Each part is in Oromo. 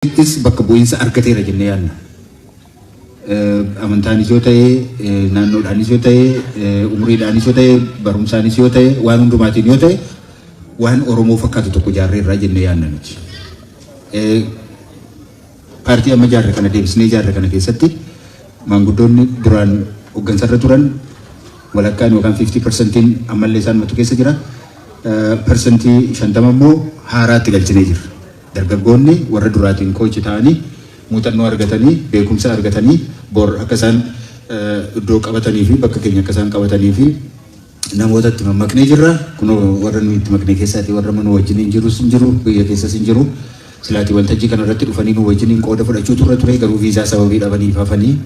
Is bakka bu'iinsa argateera jennee yaadna. Amantaanis yoo ta'e, naannoodhaanis yoo ta'e, umriidhaanis yoo ta'e, barumsaanis yoo ta'e, waan hundumaatiin yoo ta'e, waan Oromoo fakkaatu tokko jaarreerraa jennee yaadna nuti. Paartii amma jaarre kana deebisnee jaarre kana keessatti maanguddoonni duraan hooggansarra turan walakkaan yookaan 50% ammallee isaan matu keessa jira. Persentii 50 immoo haaraatti galchinee jirra. Dargaggoonni warra duraatiin koochi ta'anii muuxannoo argatanii beekumsa argatanii bor akka isaan iddoo qabatanii fi bakka keenya akka isaan qabatanii fi namoota itti mammaknee jirra. Kunoo warra nuyi itti maknee keessaati warra mana wajjin hin jiru biyya keessas hin jiru. Silaatii waltajjii kanarratti dhufanii nu wajjin qooda fudhachuu ture garuu viizaa sababii dhabanii hafanii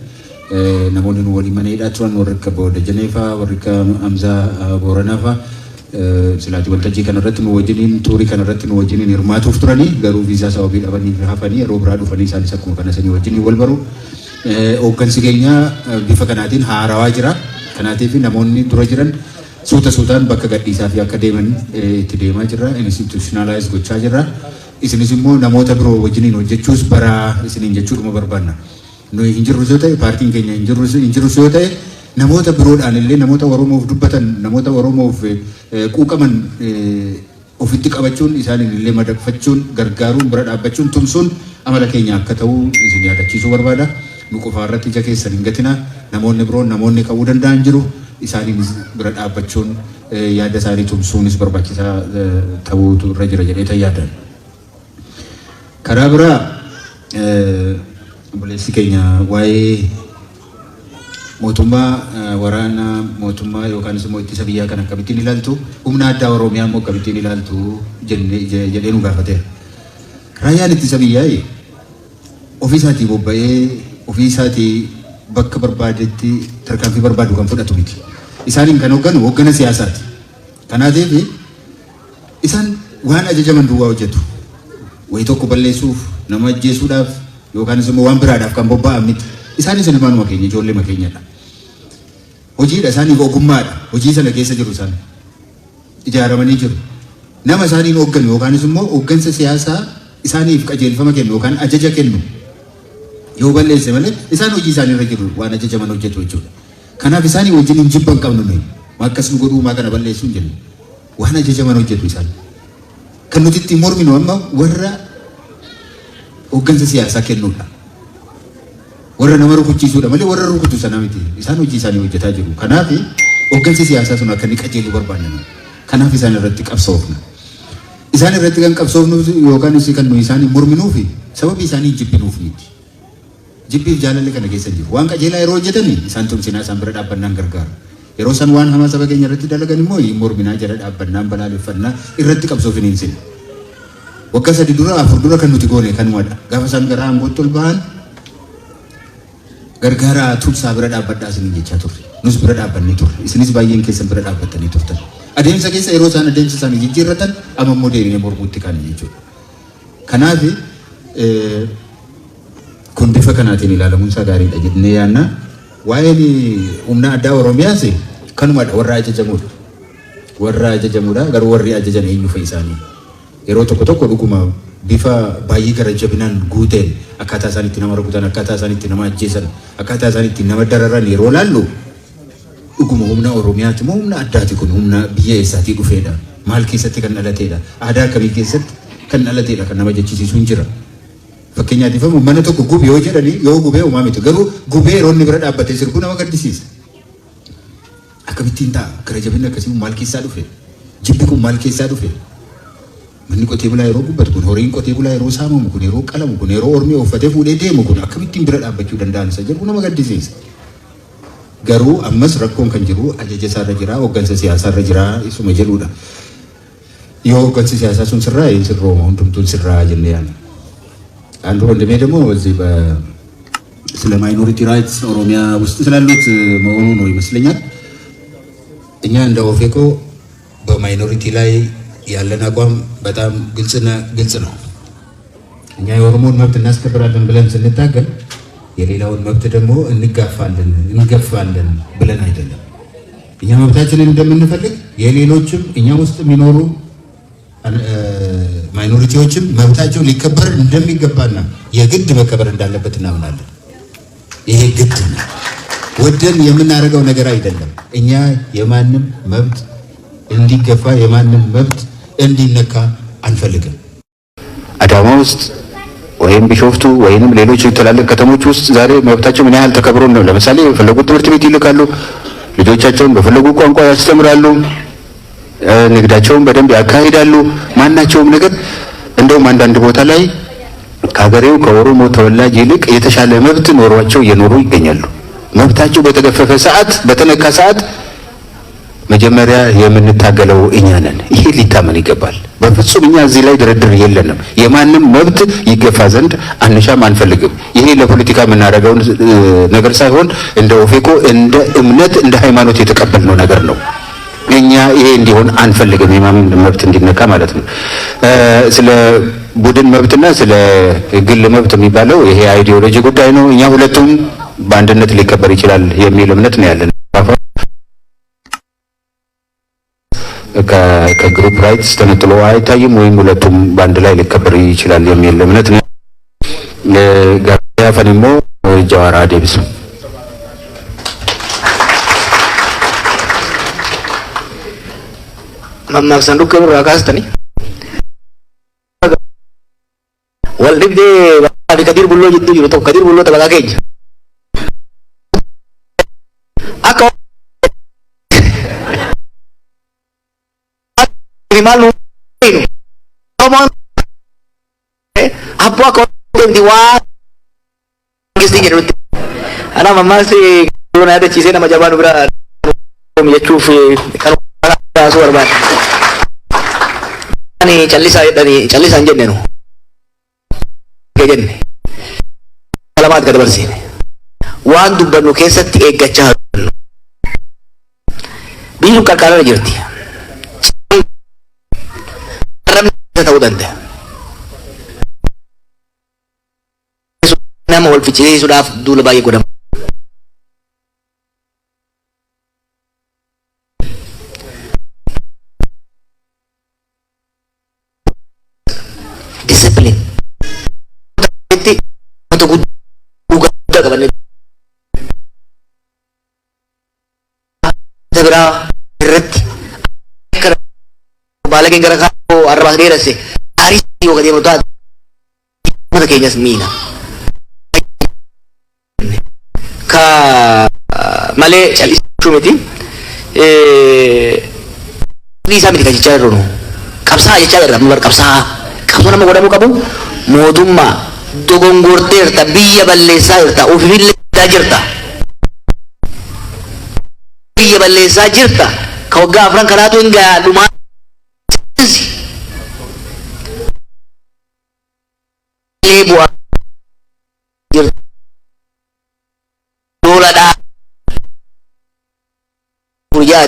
namoonni nu waliin mana hidhaa turan warri akka Booda Janeefaa warri akka Hamzaa Booranaafaa silaatii waltajjii kanarratti nu wajjiniin tuurii kanarratti nu wajjiniin hirmaatuuf turanii garuu viizaa sababii dhabanii hafanii yeroo biraa dhufanii isaanis akkuma kana sanii wajjiniin wal baru. Hooggansi keenya bifa kanaatiin haarawaa jira. Kanaatiif namoonni dura jiran suutaan bakka gadhiisaa fi akka deeman itti deemaa jirra. Institutionalize gochaa jirra. Isinis immoo namoota biroo wajjiniin hojjechuus bara isiniin jechuudha barbaanna. Nuyi hin jirru yoo ta'e paartiin keenya hin jirru yoo ta'e namoota biroodhaan illee namoota Oromoof dubbatan namoota Oromoof quuqaman ofitti qabachuun isaaniin illee madaqfachuun gargaaruun bira dhaabbachuun tumsuun amala keenya akka ta'u isin yaadachiisuu barbaada. Nu qofaa irratti ija keessan hin gatina. Namoonni biroon namoonni qabuu danda'an jiru. Isaaniin bira dhaabbachuun yaada isaanii tumsuunis barbaachisaa ta'uutu irra jira jedhee tayyaadan. Karaa biraa obboleessi keenya waa'ee mootummaa waraana mootummaa yookaan immoo ittisa biyyaa kan akkamittiin ilaaltu humna addaa Oromiyaa immoo akkamittiin ilaaltu jedhee nu gaafateera. Raayyaan ittisa biyyaa ofii isaatii bobba'ee ofii isaatii bakka barbaadetti tarkaanfii barbaadu kan fudhatu miti. Isaaniin kan hoogganu hooggana siyaasaati. Kanaatiif isaan waan ajajaman duwwaa hojjetu. Wayii tokko balleessuuf nama ajjeesuudhaaf yookaan immoo waan biraadhaaf kan bobba'an miti. Isaanis ilmaanuma keenya ijoollee makeenyadha. Hojiidha isaaniif ogummaadha. Hojii sana keessa jiru isaan ijaaramanii jiru. Nama isaaniin hoogganu yookaan immoo hooggansa siyaasaa isaaniif qajeelfama kennu yookaan ajaja kennu yoo balleesse malee isaan hojii isaaniirra jiru waan ajajaman hojjetu jechuudha. Kanaaf isaanii wajjin hin jibban qabnu nuyi. Akkas nu godhuu maa kana balleessuu hin jennu. Waan ajajaman hojjetu isaan. Kan nuti itti morminu amma warra hooggansa siyaasaa kennuudha. Warra nama rukuchiisuudha malee warra rukutu sana miti. Isaan hojii isaanii hojjetaa jiru. Kanaaf hooggansi siyaasaa sun akka inni qajeelu barbaanna. Kanaaf isaan irratti qabsoofna. Isaan irratti kan qabsoofnu yookaan kan nuyi isaanii morminuufi sababii isaanii jibbinuuf miti. Jibbiif jaalalli kana keessa jiru. Waan qajeelaa yeroo hojjetan isaan tumsinaa isaan bira dhaabbannaan gargaara. Yeroo san waan hamaa saba keenya irratti dalagan immoo morminaa jala dhaabbannaan balaaleffannaa irratti qabsoofin hin sinu. Waggaa 3 dura 4 dura kan nuti goone kanumadha. Gaafa isaan gara aangootti ol ba'an gargaara tumsaa bira dhaabbadhaa isin jechaa turre. Nus bira dhaabbannee turre. Isinis baay'een keessan bira dhaabbattanii turtan. Adeemsa keessa yeroo isaan adeemsa isaanii jijjiirratan amma immoo deebinee mormuutti kan jechuudha. Kanaaf kun bifa kanaatiin ilaalamuun isaa gaariidha jennee yaadna. Waa'een humna addaa Oromiyaas kanumadha warra ajajamuudha. Warra ajajamuudha garuu warri ajajan eenyu fa'i isaanii. Yeroo tokko dhuguma bifa baay'ee gara jabinaan guuteen akkaataa isaan itti nama rukutan akkaataa isaan itti nama ajjeesan akkaataa isaan itti nama dararan yeroo laallu dhuguma humna Oromiyaati moo humna addaati kun humna biyya eessaatii dhufeedha maal keessatti kan dhalateedha aadaa akkamii keessatti kan dhalateedha kan nama jechisiisu hin jira. Fakkeenyaatiif mana tokko gube yoo jedhanii yoo gubee uumaa miti garuu gubee yeroo inni bira dhaabbatee sirbu nama gaddisiisa. Akkamittiin ta'a gara jabinni akkasii maal keessaa dhufe jibbi kun maal keessaa dhufe. Manni qotee bulaa yeroo gubbatu kun horiin qotee bulaa yeroo saamamu kun yeroo qalamu kun yeroo ormi uffatee fuudhee deemu kun akkamittiin bira dhaabbachuu danda'an isa jedhu nama gaddisiisa. Garuu ammas rakkoon kan jiru ajaja isaarra jira hooggansa siyaasaarra jira isuma jedhudha. Yoo hooggansi siyaasaa sun sirraa sirrooma hundumtuun sirraa jennee yaadna. አንዱ ወንድሜ ደግሞ እዚህ ስለ ማይኖሪቲ ራይትስ ኦሮሚያ ውስጥ ስላሉት መሆኑ ነው ይመስለኛል። እኛ እንደ ኦፌኮ በማይኖሪቲ ላይ ያለን አቋም በጣም ግልጽ ነው። እኛ የኦሮሞን መብት እናስከብራለን ብለን ስንታገል የሌላውን መብት ደግሞ እንገፋለን ብለን አይደለም። እኛ መብታችንን እንደምንፈልግ የሌሎችም እኛ ውስጥ የሚኖሩ ማይኖሪቲዎችም መብታቸው ሊከበር እንደሚገባና የግድ መከበር እንዳለበት እናምናለን። ይሄ ግድ ነው። ወደን የምናደርገው ነገር አይደለም። እኛ የማንም መብት እንዲገፋ የማንም መብት እንዲነካ አንፈልግም። አዳማ ውስጥ ወይም ቢሾፍቱ ወይንም ሌሎች ትላልቅ ከተሞች ውስጥ ዛሬ መብታቸው ምን ያህል ተከብሮ ነው? ለምሳሌ የፈለጉት ትምህርት ቤት ይልካሉ፣ ልጆቻቸውን በፈለጉ ቋንቋ ያስተምራሉ፣ ንግዳቸውን በደንብ ያካሂዳሉ። ማናቸውም ነገር እንደውም አንዳንድ ቦታ ላይ ከሀገሬው ከኦሮሞ ተወላጅ ይልቅ የተሻለ መብት ኖሯቸው እየኖሩ ይገኛሉ። መብታቸው በተገፈፈ ሰዓት፣ በተነካ ሰዓት መጀመሪያ የምንታገለው እኛ ነን። ይሄ ሊታመን ይገባል። በፍጹም እኛ እዚህ ላይ ድርድር የለንም። የማንም መብት ይገፋ ዘንድ አንሻም፣ አንፈልግም። ይሄ ለፖለቲካ የምናደርገው ነገር ሳይሆን እንደ ኦፌኮ እንደ እምነት እንደ ሃይማኖት የተቀበልነው ነገር ነው። እኛ ይሄ እንዲሆን አንፈልግም፣ የማንም መብት እንዲነካ ማለት ነው። ስለ ቡድን መብትና ስለ ግል መብት የሚባለው ይሄ አይዲዮሎጂ ጉዳይ ነው። እኛ ሁለቱም በአንድነት ሊከበር ይችላል የሚል እምነት ነው ያለን። ከግሩፕ ራይትስ ተነጥሎ አይታይም፣ ወይም ሁለቱም በአንድ ላይ ሊከበር ይችላል የሚል እምነት ነው። ጋፋንሞ ጃዋራ ዴብስ Mamma sanduuqa irraa kaastani wal dhibdee Kadir Bulloo jidduu jiru tokko Kadir Bulloo taphataa keenya akka maal abbaa akka deemti waa gistii jedhutti ana mammaas yoo na yaadachiisee nama jabaa nu bira jechuuf kan taasuu barbaade. Ani callisaan jenne nu jenne kalamaat gad barsiine waan dubbannu keessatti eeggachaa jirru biyyi qarqararra jirti. Ta'uu danda'a. Nama wal fichisiisuudhaaf duula baay'ee godhama. Discipline. Untuk guddaa qabanne. Dabra irratti baalageen gara kaa'u arrabas dheeresse arisii yoo gadeemu taate mata keenyas miina. Ka malee callisuu miti. Isaa miti kan jechaa jirru nu qabsaa jechaa jirra nu qabsaa qabsoo nama godhamuu qabu mootummaa dogongorteerta biyya balleessaa jirta ofifillee jirta biyya balleessaa jirta ka waggaa afran kanaatu hin gaadhumaa bu'aa jirta dooladhaa guyyaa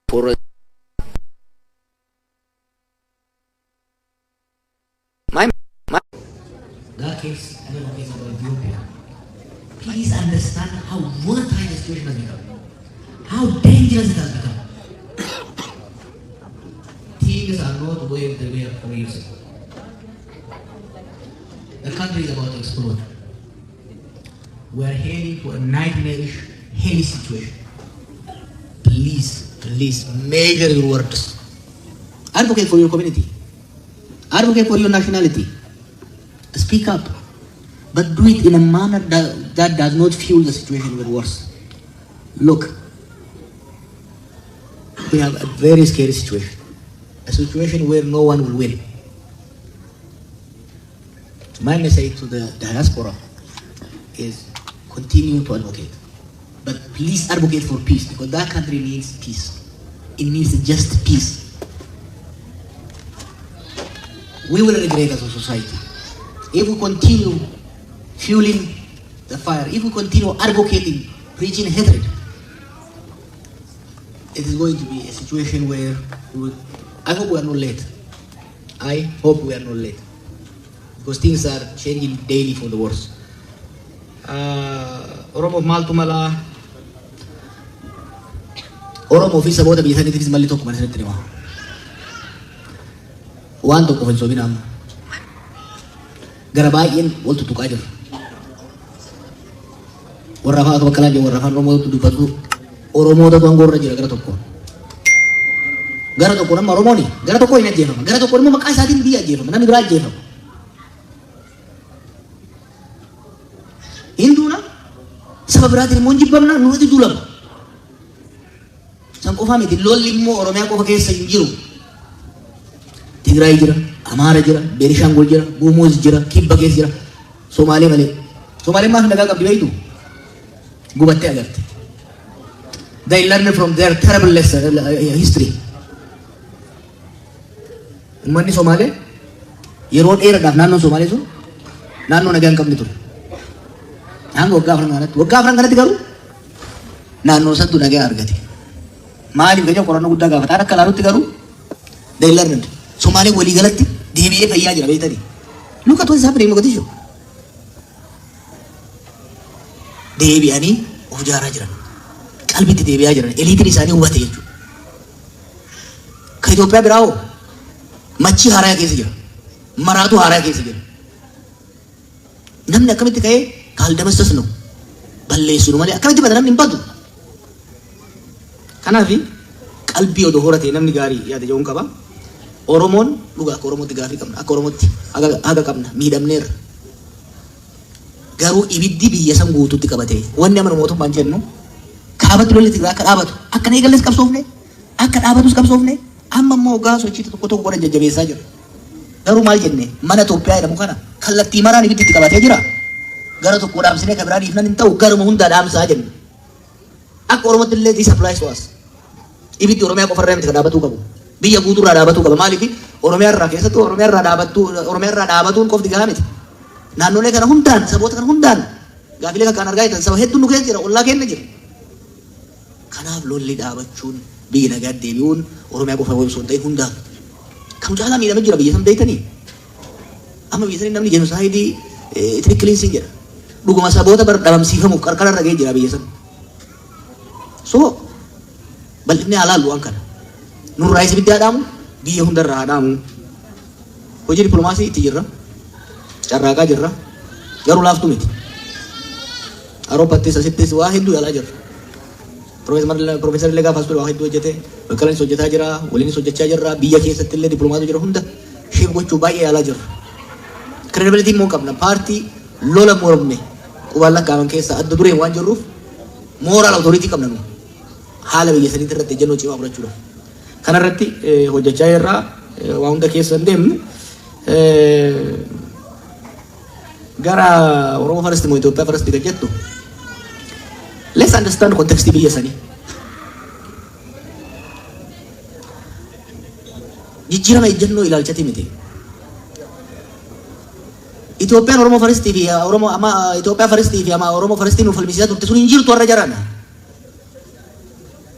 for my that case, I don't know case about Ethiopia. Please understand how volatile the situation has become, how dangerous it has become. Things are not going the way of 4 years ago. The country is about to explode. We are heading to a nightmarish, hairy situation. Please measure your words. Advocate for your community. Advocate for your nationality. Speak up. But do it in a manner that does not fuel the situation even worse. Look, we have a very scary situation. A situation where no one will win. My message to the diaspora is continue to advocate. But please advocate for peace, because that country needs peace. It needs just peace. We will regret as a society if we continue fueling the fire, if we continue advocating, preaching hatred, it is going to be a situation where I hope we are not late. I hope we are not late. Because things are changing daily for the worse. Oromo maaltu mala Oromo fi saboota biyya saniitiifis malli tokko mana sanitti hima. Waan tokko hin soobin amma. Gara baay'een wal tuttuqaa jira. Warra afaan akka bakkalaa warra afaan Oromoo dubbatu Oromoota tongorra jira gara tokko. Gara tokko nama Oromooni gara tokko hin ajjeefama. Gara tokko immoo maqaa isaatiin biyya ajjeefama. Namni biraa ajjeefama. Hinduuna saba biraatiin immoo jibbamna nuti duulama. San qofaa miti lolli immoo Oromiyaa qofa keessa hin jiru. Tigraay jira, Amaara jira, Beenishaangul jira, Gumuz jira, Kibba keessa jira, Somaalee malee. Somaaleen maaf nagaa qabdi beektu? Gubattee agarte. They learn from their terrible lesson, history. Uummanni Somaalee yeroo dheeraadhaaf naannoon Somaalee sun naannoo nagaa hin qabne ture. Hanga waggaa afran kanatti garuu naannoo santu nagaa argate. Maaliif gajaa qorannoo guddaa gaafataan akka laalutti garuu they learned. Somaalee walii galatti deebi'ee fayyaa jira beektanii. Look at what is happening in Mogadishu. Deebi'anii of jaaraa jiran. Qalbitti deebi'aa jiran. Eliitiin isaanii hubate jechuudha. Kan Itoophiyaa biraa hoo machii haaraa keessa jira. Maraatu haaraa keessa jira. Namni akkamitti ka'ee kaaldamastas nu balleessinu malee akkamitti bada namni hin badu. Kanaaf qalbii odoo horatee namni gaarii yaada jedhuun qaba. Oromoon dhugaa akka Oromootti gaaffii qabna. Akka Oromootti haga qabna. Miidhamneerra. Garuu ibiddi biyya san guutuutti qabatee wanni amanu mootummaan jennu kaabatti lolli Tigraay akka dhaabatu akka na eegalles qabsoofne akka dhaabatus qabsoofne amma immoo hoggaa sochii tokko tokko godhan jajjabeessaa jira. Garuu maal jenne mana Itoophiyaa jedhamu kana kallattii maraan ibiddi itti qabatee jira. Gara tokko dhaamsinee kan biraa dhiifnan hin ta'u garuma hundaa dhaamsaa jenna. Akka Oromootti illee this applies to us. Ibiddi Oromiyaa qofarraa miti kan dhaabatuu qabu. Biyya guutuurraa dhaabatuu qaba. Maaliif Oromiyaa irraa keessattuu Oromiyaa irraa dhaabatuun qofti gahaa miti. Naannolee kana hundaan saboota kana hundaan gaafilee kan argaa jirtan saba hedduun nu keessa jira ollaa keenya jira. Kanaaf lolli dhaabachuun biyya nagaa deebi'uun Oromiyaa qofa osoo hin ta'in hundaan. Kan caalaa miidhamee jira biyya san beektanii. Amma biyya sanii namni jenosaayidii ethnic cleansing jedha. Dhuguma saboota bara dhabamsiifamuuf qarqara irra ga'ee jira biyya san. So bal'inni halaallu waan kana. Nurraa isa biddaa dhaamu biyya hundarraa dhaamu. Hojii dippiloomaasii itti jirra. Carraaqaa jirra. Garuu laaftu miti. Awurooppaattis asittis waa hedduu yaalaa jirra. Profeesar illee gaafa asxuudha waa hedduu hojjete. Bakkalanis hojjetaa jira. Waliinis hojjechaa jirra. Biyya keessatti illee dippiloomaatu jira hunda. Sheef gochuu baay'ee yaalaa jirra. Credibility immoo qabna. Paartii lola morme qubaan lakkaaman keessa adda dureen waan jirruuf mooraal awutoriitii qabna nu. Haala biyya saniitti irratti ejjennoo cimaa fudhachuudha. Kanarratti hojjechaa jirra. Waa hunda keessa hin deemnu. Gara Oromoo Farasti moo Itoophiyaa Farasti kan jettu. Let's understand context biyya sanii. Jijjiirama ejjennoo ilaalchati miti. Itoophiyaan Oromoo Faristii fi Itoophiyaa Faristii fi Oromoo Faristii nu falmisiisaa turte sun hin jirtu warra jarana.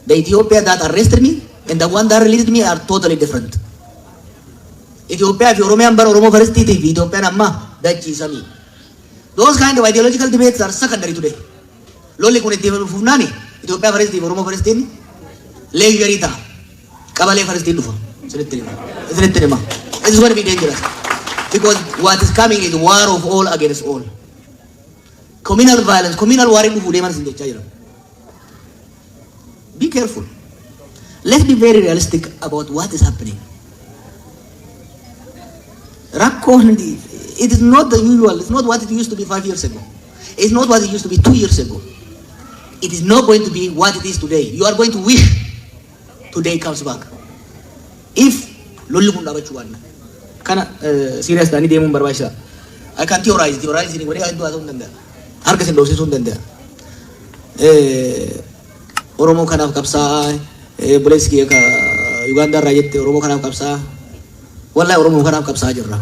The Ethiopia that arrested me and the one that released me are totally different. Ethiopia fi Oromiyaan bara Oromoo Faristii fi Itoophiyaan amma dachiisanii. Those kind of ideological debates are secondary today. Lolli kun itti fufnaani Itoophiyaa Faristii fi Oromoo Faristiin leeyyarii ta'a. Qabalee Faristiin dhufa. Isinitti hima. This is going to be dangerous. Because what is coming is war of all against all. Communal violence, communal warring dhufu deeman isin jechaa jira. Be careful. Let's be very realistic about what is happening. Rakkoon, it is not the usual, it's not what it used to be 5 years ago. It's not what it used to be 2 years ago. It is not going to be what it is today. You are going to wish today comes back. If lolli kun dhaabachuu waan kana serious ta'anii deemuun barbaachisaa. I can theorize ni godhee hedduu haasa'uu hin danda'a. Harka isin dhoofsisuu hin danda'a. Oromoo kanaaf qabsaa'aa buleessi kiyya ka Uganda irraa jette Oromoo kanaaf qabsaa'aa. Wallahi Oromoo kanaaf qabsaa'aa jirra.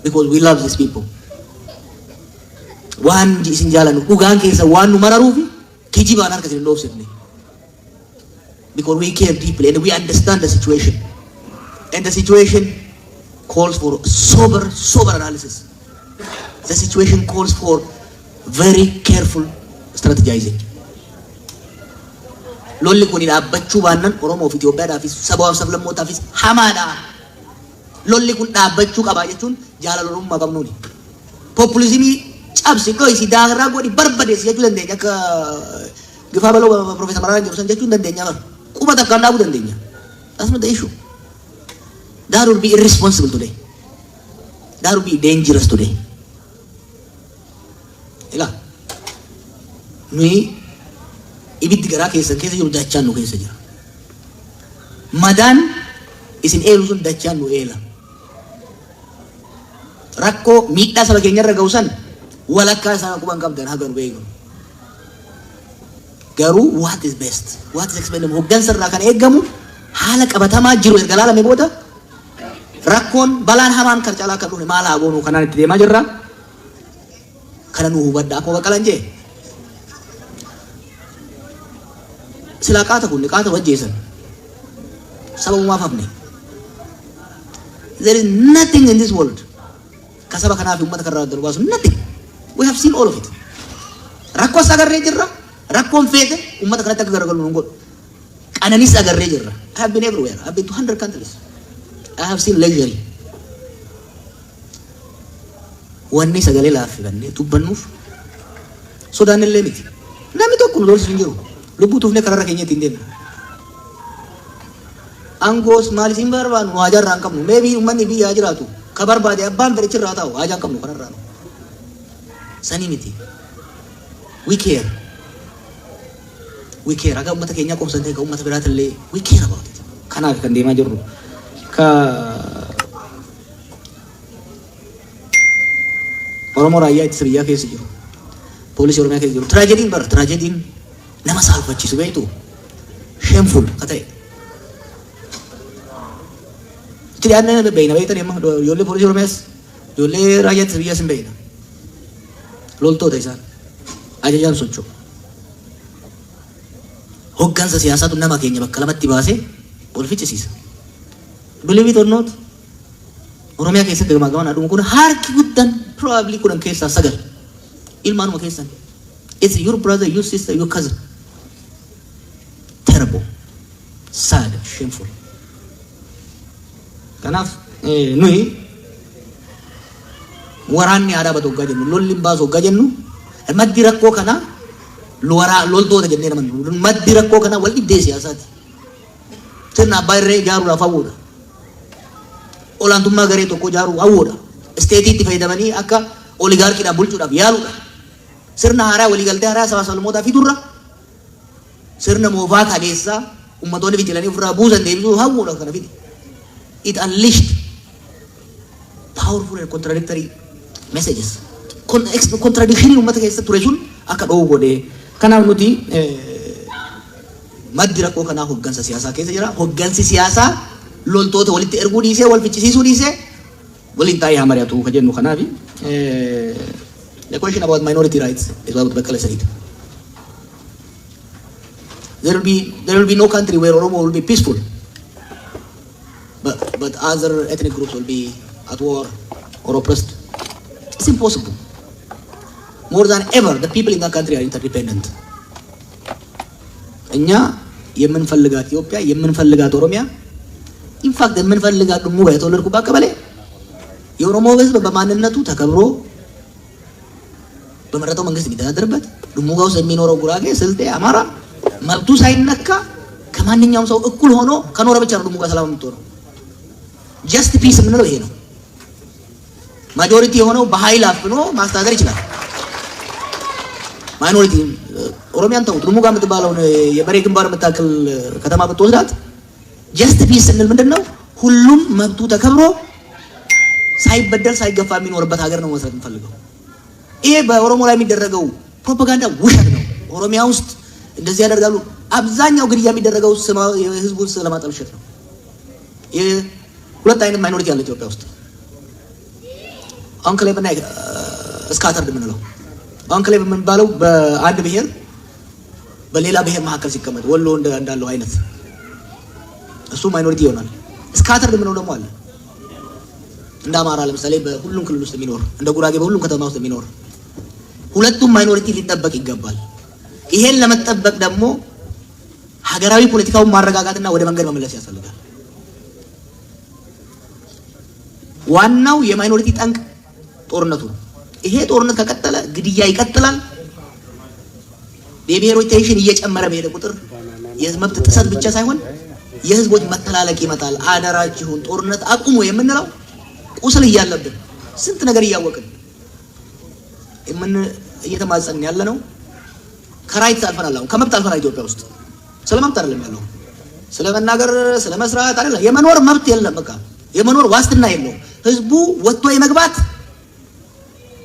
Because we love these people. waan isin jaalannu dhugaan keessa waan nu mararuufi kijibaan harka isin dhoofsifne. Because we care deeply and we understand the situation. And the situation calls for sober analysis. The situation calls for very careful strategizing. Lolli kun dhaabbachuu baannan Oromoo fi Itoophiyaadhaafis sabaaf sablammootaafis hamaadha. Lolli kun dhaabbachuu qaba jechuun jaalalummaa qabnuuni. Populismii cabsi qoysi daaraa godhi barbadeessi jechuu dandeenya akka Gifaa Baloo Profeesar Mararaa jedhu san jechuu dandeenya bara. Quba takkaan dhaabuu dandeenya. That's not the issue. That would be irresponsible today. That would be dangerous today. Ila nuyi ibiddi garaa keessa jiru dachaan nu keessa jira. Madaan isin eelu sun dachaan nu eela. Rakkoo miidhaa saba keenyarra ga'u san walakkaa isaan quban qabdan haga nu beeknu. Garuu what is best? What is expected? Hoggansa irraa kan eegamu haala qabatamaa jiru erga laalame booda rakkoon balaan hamaan kan caalaa kan dhufe maal haa goonu kanaan itti deemaa jirra. Kana nu hubadda akkuma Baqqalaan jee. Silaa qaata kun qaata wajjeessan. Sababumaaf hafne. There is nothing in this world. Kasaba kanaaf uummata karraa adda baasu nothing. We have seen all of it. Rakkoo agarree jirra. Rakkoon feete uummata kanatti akka garagalu nu godhu. Qananis agarree jirra. I have been everywhere. I have been to 100 countries. I have seen luxury. Wanni sagalee laaffifannee dubbannuuf sodaan illee miti. Namni tokko nu doorsisu hin jiru. Lubbuu tuufnee kararra keenyatti hin deemne. Aangoos maal isin barbaadu nu hajaarraa hin qabnu. Meebii uummanni biyyaa jiraatu ka barbaade abbaan fedhichirraa taa'u hajaa hin qabnu kanarraa nu. Sanii miti. We care. We care. Akka uummata keenyaa qomsan ta'e ka uummata biraatillee we care about it. Kanaaf kan deemaa jirru. Oromoo raayyaa ittisa biyyaa keessa jiru. Poolisii Oromiyaa keessa jiru. Tiraajediin nama saalfachiisu beektu shameful ka ta'e. Itti dhiyaannee beeyna beektan amma ijoollee poolisii Oromiyaas ijoollee raayyaa ittisa biyyaas hin beeyna. Loltoota isaan ajajaan socho'u. Hoggansa siyaasaatu nama keenya bakka lamatti baasee ol ficcisiisa. Believe it or not, Oromiyaa keessatti gamaan aduun kun harki guddaan probably kudhan keessaa 9 ilmaanuma keessan. It's your brother, your sister, your cousin. Terrible, sad, shameful. Kanaaf nuyi waraanni aadaa batu hoggaa jennu, lolli hin baasu hoggaa jennu, maddi rakkoo kanaa loltoota jennee namannu. Maddi rakkoo kanaa wal dhibdee siyaasaati. Sirna abbaa irree ijaaruudhaaf hawwuudha. Olaantummaa garee tokko ijaaruu hawwuudha. Isteetiitti fayyadamanii akka oligaarkiidhaan bulchuudhaaf yaaluudha. Sirna haaraa waliigaltee haaraa saba salmootaa fidurra sirna moofaa kadeessaa ummatoonni fincilanii ofirraa buusan deebisuu hawwuudha kana fide. It unleashed powerful and contradictory messages. Contradiction ummata keessa ture sun akka dhowwu godhee. Kanaaf nuti maddi rakkoo kanaaf hoggansa siyaasaa keessa jira. Hoggansi siyaasaa loltoota walitti erguu dhiisee wal ficcisiisuu dhiisee waliin taa'ee haa mari'atu ka jennu kanaafi. The question about minority rights is what Baqqala said. There will be no country where Oromo will be peaceful, but other ethnic groups will be at war or oppressed. It's impossible. More than ever, the people in that country are interdependent. እኛ የምንፈልጋት ኢትዮጵያ የምንፈልጋት ኦሮሚያ ኢንፋክት የምንፈልጋት ደግሞ የተወለድኩባት ቀበሌ የኦሮሞ ሕዝብ በማንነቱ ተከብሮ በመረጠው መንግስት የሚተዳደርበት ድሙጋ ውስጥ የሚኖረው ጉራጌ፣ ስልጤ፣ አማራ መብቱ ሳይነካ ከማንኛውም ሰው እኩል ሆኖ ከኖረ ብቻ ነው ድሙጋ ሰላም የምትሆነው። ጀስት ፒስ የምንለው ይሄ ነው። ማጆሪቲ የሆነው በኃይል አፍኖ ማስተዳደር ይችላል። ማይኖሪቲ ኦሮሚያን ተውት። ድሙጋ የምትባለውን የበሬ ግንባር የምታክል ከተማ ብትወስዳት ጀስት ፒስ ስንል ምንድነው? ሁሉም መብቱ ተከብሮ ሳይበደል ሳይገፋ የሚኖርበት ሀገር ነው መስራት እንፈልገው። ይሄ በኦሮሞ ላይ የሚደረገው ፕሮፓጋንዳ ውሸት ነው። ኦሮሚያ ውስጥ እንደዚህ ያደርጋሉ። አብዛኛው ግድያ የሚደረገው የህዝቡን ስለማጠልሸት ነው። ሁለት አይነት ማይኖሪቲ አለ ኢትዮጵያ ውስጥ። አንክሌቭ እና ስካተርድ የምንለው አንክሌቭ የምንባለው በአንድ ብሔር በሌላ ብሔር መካከል ሲቀመጥ ወሎ እንዳለው አይነት እሱ ማይኖሪቲ ይሆናል። ስካተርድ ምነው ደግሞ አለ እንደ አማራ ለምሳሌ በሁሉም ክልል ውስጥ የሚኖር እንደ ጉራጌ በሁሉም ከተማ ውስጥ የሚኖር ሁለቱም ማይኖሪቲ ሊጠበቅ ይገባል። ይሄን ለመጠበቅ ደግሞ ሀገራዊ ፖለቲካውን ማረጋጋትና ወደ መንገድ መመለስ ያስፈልጋል። ዋናው የማይኖሪቲ ጠንቅ ጦርነቱ ነው። ይሄ ጦርነት ከቀጠለ ግድያ ይቀጥላል። የብሔሮች ቴንሽን እየጨመረ በሄደ ቁጥር የመብት ጥሰት ብቻ ሳይሆን የህዝቦች መተላለቅ ይመጣል። አደራችሁን ጦርነት አቁሙ የምንለው ቁስል እያለብን ስንት ነገር እያወቅን እየተማጸንን ያለ ነው። ከራይት አልፈናል። አሁን ከመብት አልፈናል። ኢትዮጵያ ውስጥ ስለመብት አይደለም ያለው፣ ስለመናገር ስለመስራት አይደለም። የመኖር መብት የለም። በቃ የመኖር ዋስትና የለው። ህዝቡ ወጥቶ የመግባት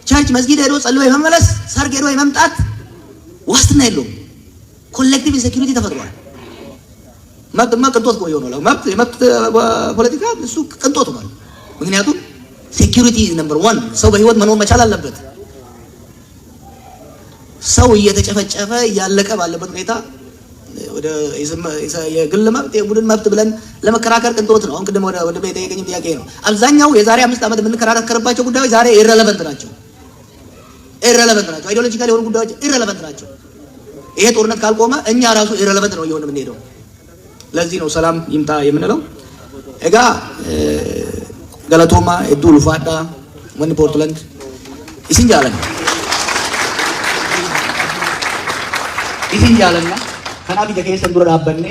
ቸርች መስጊድ ሄዶ ጸልዮ የመመለስ ሰርግ ሄዶ የመምጣት ዋስትና የለውም። ኮሌክቲቭ ሴኩሪቲ ተፈጥሯል። መብትማ ቅንጦት ቆይ ነው። የመብት ፖለቲካ እሱ ቅንጦት ነው። ምክንያቱም ሴኩሪቲ ነምበር 1 ሰው በህይወት መኖር መቻል አለበት። ሰው እየተጨፈጨፈ እያለቀ ባለበት ሁኔታ ወደ የግል መብት የቡድን መብት ብለን ለመከራከር ቅንጦት ነው። አሁን ቅድም ወደ ቤት የጠየቀኝ ጥያቄ ነው። አብዛኛው የዛሬ 5 ዓመት የምንከራከርባቸው ጉዳዮች ዛሬ ኢረሌቨንት ናቸው። አይዲዮሎጂካሊ የሆኑ ጉዳዮች ኢረሌቨንት ናቸው። ይሄ ጦርነት ካልቆመ እኛ ራሱ ኢረሌቨንት ነው እየሆነ የምንሄደው። ለዚህ ነው ሰላም ይምጣ የምንለው። እጋ ገለቶማ እዱል ፋዳ ወን ፖርትላንድ ይስንጃለን ከናቢ ከከሰን ዱራ ዳበኔ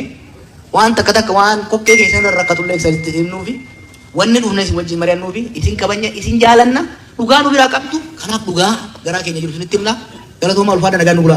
ዋን ተከተከ ዋን ኮኬ ከሰን ረከቱለ ኤክሰልቲቭ ወን ዱፍነስ ወጂ መሪያ ኑቢ ይስን ከበኛ ይስንጃለና ዱጋኑ ቢራ ቀምቱ ከናብ ዱጋ ገራ ከኛ ጅሩት ንትምና ገለቶማ ኡልፋዳ ነጋኑ ጉላ